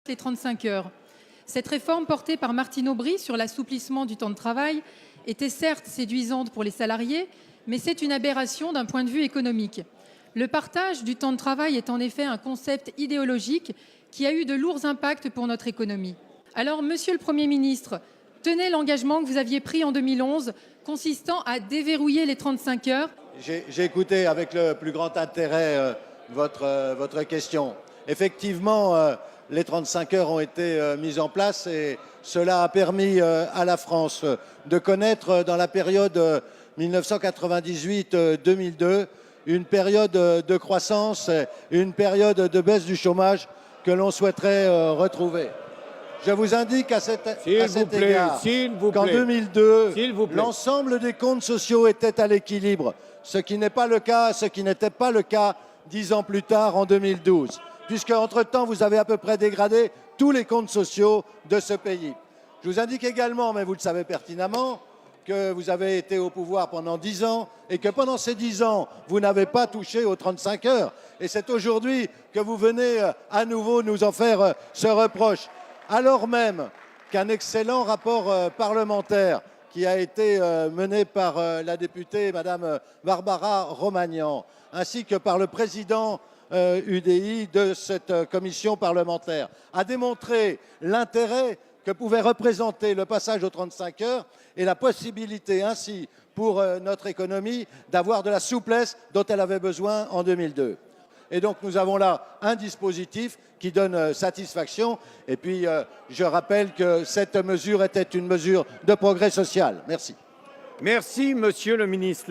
les 35 heures. Cette réforme portée par Martine Aubry sur l'assouplissement du temps de travail était certes séduisante pour les salariés, mais c'est une aberration d'un point de vue économique. Le partage du temps de travail est en effet un concept idéologique qui a eu de lourds impacts pour notre économie. Alors, Monsieur le Premier ministre, tenez l'engagement que vous aviez pris en 2011, consistant à déverrouiller les 35 heures. J'ai écouté avec le plus grand intérêt votre question. Effectivement, les 35 heures ont été mises en place et cela a permis à la France de connaître dans la période 1998-2002 une période de croissance, une période de baisse du chômage que l'on souhaiterait retrouver. Je vous indique à cet égard qu'en 2002, l'ensemble des comptes sociaux étaient à l'équilibre, ce qui n'est pas le cas, ce qui n'était pas le cas 10 ans plus tard, en 2012, puisque entre-temps, vous avez à peu près dégradé tous les comptes sociaux de ce pays. Je vous indique également, mais vous le savez pertinemment, que vous avez été au pouvoir pendant 10 ans et que pendant ces 10 ans, vous n'avez pas touché aux 35 heures. Et c'est aujourd'hui que vous venez à nouveau nous en faire ce reproche, alors même qu'un excellent rapport parlementaire qui a été mené par la députée Madame Barbara Romagnan, ainsi que par le président UDI de cette commission parlementaire, a démontré l'intérêt que pouvait représenter le passage aux 35 heures et la possibilité ainsi pour notre économie d'avoir de la souplesse dont elle avait besoin en 2002. Et donc nous avons là un dispositif qui donne satisfaction. Et puis je rappelle que cette mesure était une mesure de progrès social. Merci. Merci, Monsieur le ministre.